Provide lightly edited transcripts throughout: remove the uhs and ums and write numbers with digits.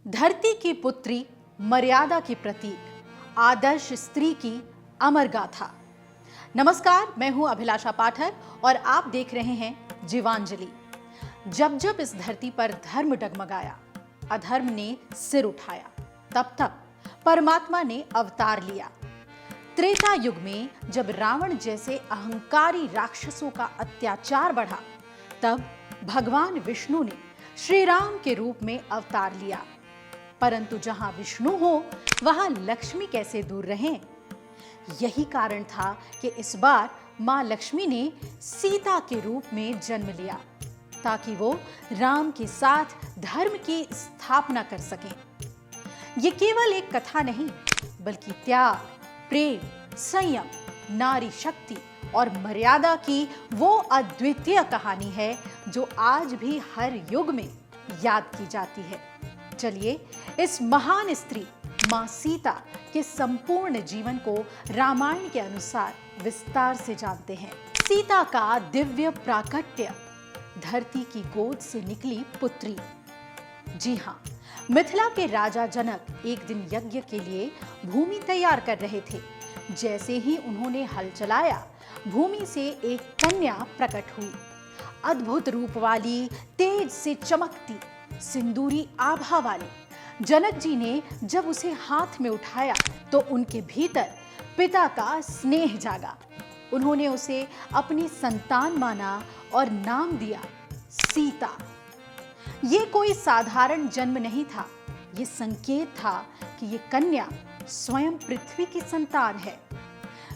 धरती की पुत्री, मर्यादा की प्रतीक, आदर्श स्त्री की अमर गाथा। नमस्कार, मैं हूं अभिलाषा पाठक और आप देख रहे हैं जीवांजलि। जब जब इस धरती पर धर्म डगमगाया, अधर्म ने सिर उठाया, तब तब परमात्मा ने अवतार लिया। त्रेता युग में जब रावण जैसे अहंकारी राक्षसों का अत्याचार बढ़ा, तब भगवान विष्णु ने श्री राम के रूप में अवतार लिया। परंतु जहां विष्णु हो, वहां लक्ष्मी कैसे दूर रहें? यही कारण था कि इस बार मां लक्ष्मी ने सीता के रूप में जन्म लिया, ताकि वो राम के साथ धर्म की स्थापना कर सकें। ये केवल एक कथा नहीं, बल्कि त्याग, प्रेम, संयम, नारी शक्ति और मर्यादा की वो अद्वितीय कहानी है जो आज भी हर युग में याद की जाती है। चलिए इस महान स्त्री मां सीता के संपूर्ण जीवन को रामायण के अनुसार विस्तार से जानते हैं। सीता का दिव्य प्राकट्य, धरती की गोद से निकली पुत्री। जी हाँ, मिथिला के राजा जनक एक दिन यज्ञ के लिए भूमि तैयार कर रहे थे। जैसे ही उन्होंने हल चलाया, भूमि से एक कन्या प्रकट हुई। अद्भुत रूप वाली, तेज से चमकती, सिंदूरी आभा वाली। जनक जी ने जब उसे हाथ में उठाया तो उनके भीतर पिता का स्नेह जागा। उन्होंने उसे अपनी संतान माना और नाम दिया सीता। ये कोई साधारण जन्म नहीं था, ये संकेत था कि ये कन्या स्वयं पृथ्वी की संतान है।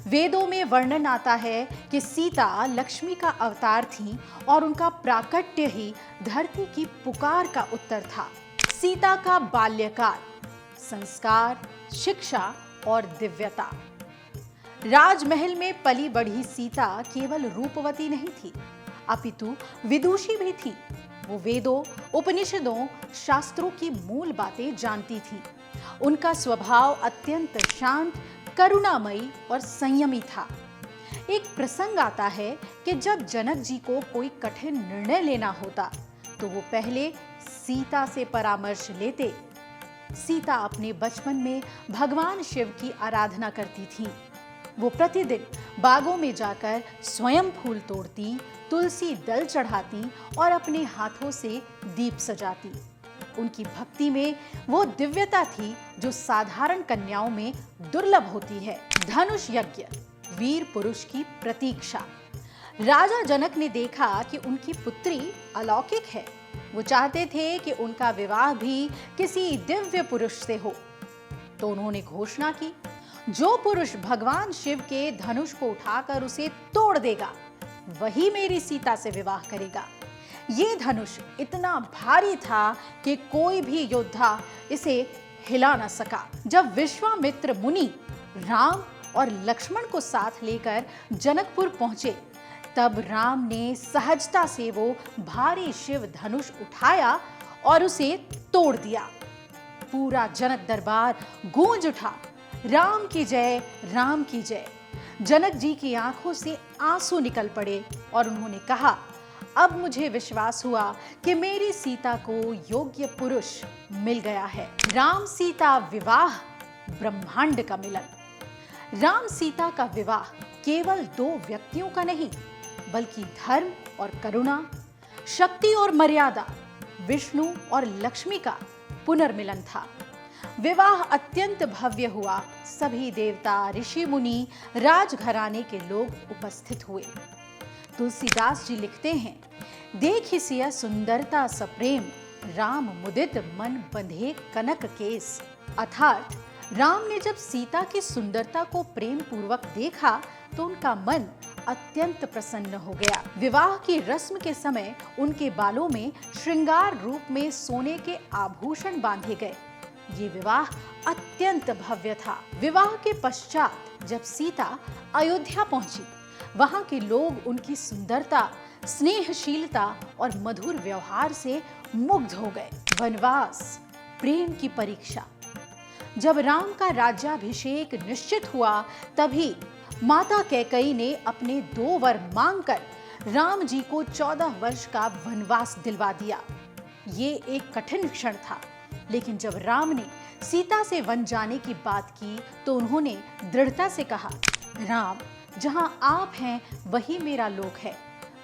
वेदों में वर्णन आता है कि सीता लक्ष्मी का अवतार थी और उनका प्राकट्य ही धरती की पुकार का उत्तर था। सीता का बाल्यकाल, संस्कार, शिक्षा और दिव्यता। राजमहल में पली बढ़ी सीता केवल रूपवती नहीं थी, अपितु विदुषी भी थी। वो वेदों, उपनिषदों, शास्त्रों की मूल बातें जानती थी। उनका स्वभाव अत्यंत शांत, करुणामयी और संयमी था। एक प्रसंग आता है कि जब जनक जी को कोई कठिन निर्णय लेना होता तो वो पहले सीता से परामर्श लेते। सीता अपने बचपन में भगवान शिव की आराधना करती थी। वो प्रतिदिन बागों में जाकर स्वयं फूल तोड़ती, तुलसी दल चढ़ाती और अपने हाथों से दीप सजाती। उनकी भक्ति में वो दिव्यता थी जो साधारण कन्याओं में दुर्लभ होती है। धनुष यज्ञ, वीर पुरुष की प्रतीक्षा। राजा जनक ने देखा कि उनकी पुत्री अलौकिक है। वो चाहते थे कि उनका विवाह भी किसी दिव्य पुरुष से हो। तो उन्होंने घोषणा की, जो पुरुष भगवान शिव के धनुष को उठाकर उसे तोड़ देगा, वही मेरी सीता से विवाह करेगा। ये धनुष इतना भारी था कि कोई भी योद्धा इसे हिला न सका। जब विश्वामित्र मुनि राम और लक्ष्मण को साथ लेकर जनकपुर पहुंचे, तब राम ने सहजता से वो भारी शिव धनुष उठाया और उसे तोड़ दिया। पूरा जनक दरबार गूंज उठा, राम की जय, राम की जय। जनक जी की आंखों से आंसू निकल पड़े और उन्होंने कहा, अब मुझे विश्वास हुआ कि मेरी सीता को योग्य पुरुष मिल गया है। राम सीता विवाह, ब्रह्मांड का मिलन। राम सीता का विवाह केवल दो व्यक्तियों का नहीं, बल्कि धर्म और करुणा, शक्ति और मर्यादा, विष्णु और लक्ष्मी का पुनर्मिलन था। विवाह अत्यंत भव्य हुआ। सभी देवता, ऋषि मुनि, राजघराने के लोग उपस्थित हुए। तुलसीदास जी लिखते हैं, देखिसिया सुंदरता सप्रेम, राम मुदित मन बंधे कनक केस। अर्थात राम ने जब सीता की सुंदरता को प्रेम पूर्वक देखा तो उनका मन अत्यंत प्रसन्न हो गया। विवाह की रस्म के समय उनके बालों में श्रृंगार रूप में सोने के आभूषण बांधे गए। ये विवाह अत्यंत भव्य था। विवाह के पश्चात जब सीता अयोध्या पहुंची, वहां के लोग उनकी सुंदरता, स्नेहशीलता और मधुर व्यवहार से मुग्ध हो गए। वनवास, प्रेम की परीक्षा। जब राम का राज्याभिषेक निश्चित हुआ, तभी माता कैकेयी ने अपने 2 वर मांगकर राम जी को 14 वर्ष का वनवास दिलवा दिया। ये एक कठिन क्षण था, लेकिन जब राम ने सीता से वन जाने की बात की तो उन्होंने दृढ़ता से कहा, राम, जहां आप हैं वही मेरा लोक है,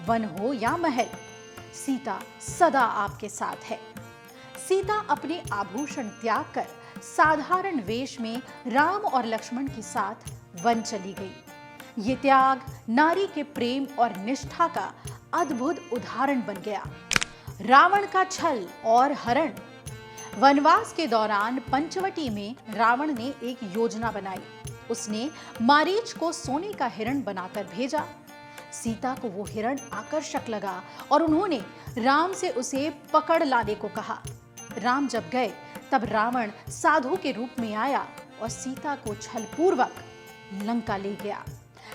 वन हो या महल, सीता सदा आपके साथ है। सीता अपने आभूषण त्याग कर साधारण वेश में राम और लक्ष्मण के साथ वन चली गई। ये त्याग नारी के प्रेम और निष्ठा का अद्भुत उदाहरण बन गया। रावण का छल और हरण। वनवास के दौरान पंचवटी में रावण ने एक योजना बनाई। उसने मारीच को सोने का हिरण बनाकर भेजा। सीता को वो हिरण आकर्षक लगा और उन्होंने राम से उसे पकड़ लाने को कहा। राम जब गए तब रावण साधु के रूप में आया और सीता को छलपूर्वक लंका ले गया।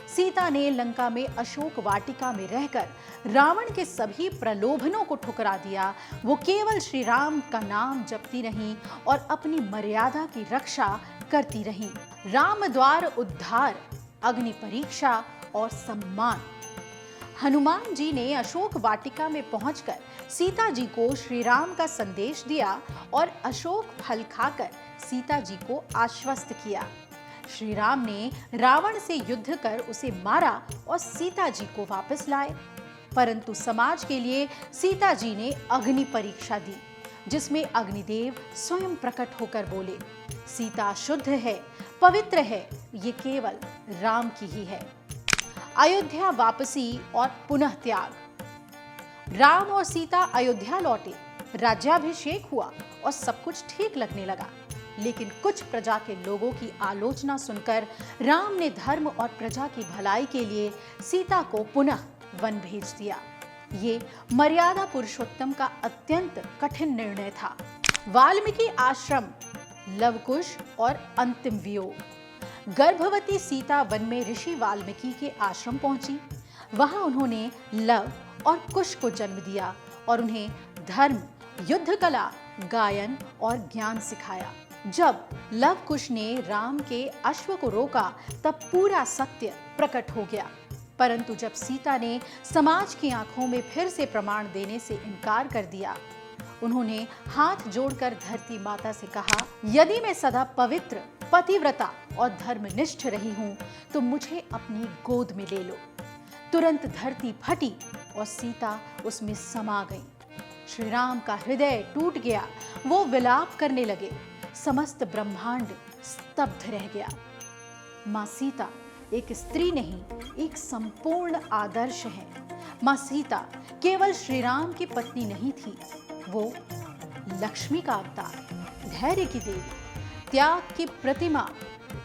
सीता ने लंका में अशोक वाटिका में रहकर रावण के सभी प्रलोभनों को ठुकरा दिया। वो केवल श्री राम का नाम जपती रहीं और अपनी मर्यादा की रक्षा करती रहीं। राम द्वार उद्धार, अग्नि परीक्षा और सम्मान। हनुमान जी ने अशोक वाटिका में पहुंचकर सीता जी को श्री राम का संदेश दिया और अशोक फल खाकर सीता जी को आश्वस्त किया। श्री राम ने रावण से युद्ध कर उसे मारा और सीता जी को वापस लाए। परंतु समाज के लिए सीता जी ने अग्नि परीक्षा दी, जिसमें अग्निदेव स्वयं प्रकट होकर बोले, सीता शुद्ध है, पवित्र है, ये केवल राम की ही है। अयोध्या वापसी और पुनः त्याग। राम और सीता अयोध्या लौटे, राज्याभिषेक हुआ और सब कुछ ठीक लगने लगा। लेकिन कुछ प्रजा के लोगों की आलोचना सुनकर राम ने धर्म और प्रजा की भलाई के लिए सीता को पुनः वन भेज दिया। ये मर्यादा पुरुषोत्तम का अत्यंत कठिन निर्णय था। वाल्मीकि आश्रम, लवकुश और अंतिम वियोग। गर्भवती सीता वन में ऋषि वाल्मीकि के आश्रम पहुंची। वहां उन्होंने लव और कुश को जन्म दिया और उन्हें धर्म, युद्ध कला, गायन और ज्ञान सिखाया। जब लव कुश ने राम के अश्व को रोका तब पूरा सत्य प्रकट हो गया। परंतु जब सीता ने समाज की आंखों में फिर से प्रमाण देने से इनकार कर दिया, उन्होंने हाथ जोड़कर धरती माता से कहा, यदि मैं सदा पवित्र, पतिव्रता और धर्मनिष्ठ रही हूँ तो मुझे अपनी गोद में ले लो। तुरंत धरती फटी और सीता उसमें समा गई। श्री राम का हृदय टूट गया। वो विलाप करने लगे। समस्त ब्रह्मांड स्तब्ध रह गया। माँ सीता एक स्त्री नहीं, एक संपूर्ण आदर्श है। माँ सीता केवल श्री राम की पत्नी नहीं थी, वो लक्ष्मी का अवतार, धैर्य की देवी, त्याग की प्रतिमा,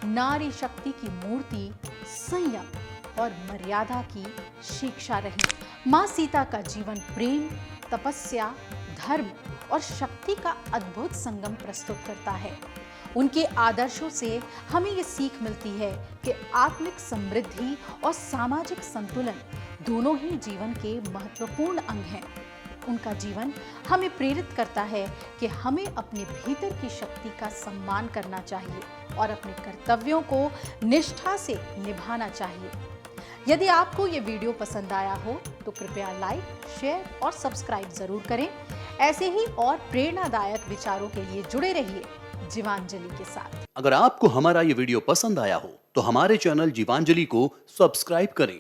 नारी शक्ति की मूर्ति, संयम और मर्यादा की शिक्षा रही। माँ सीता का जीवन प्रेम, तपस्या, धर्म और शक्ति का अद्भुत संगम प्रस्तुत करता है। उनके आदर्शों से हमें ये सीख मिलती है कि आत्मिक समृद्धि और सामाजिक संतुलन दोनों ही जीवन के महत्वपूर्ण अंग हैं। उनका जीवन हमें प्रेरित करता है कि हमें अपने भीतर की शक्ति का सम्मान करना चाहिए और अपने कर्तव्यों को निष्ठा से निभाना चाहिए। यदि आपको ये वीडियो पसंद आया हो तो कृपया लाइक, शेयर और सब्सक्राइब जरूर करें। ऐसे ही और प्रेरणादायक विचारों के लिए जुड़े रहिए जीवांजलि के साथ। अगर आपको हमारा ये वीडियो पसंद आया हो तो हमारे चैनल जीवांजलि को सब्सक्राइब करें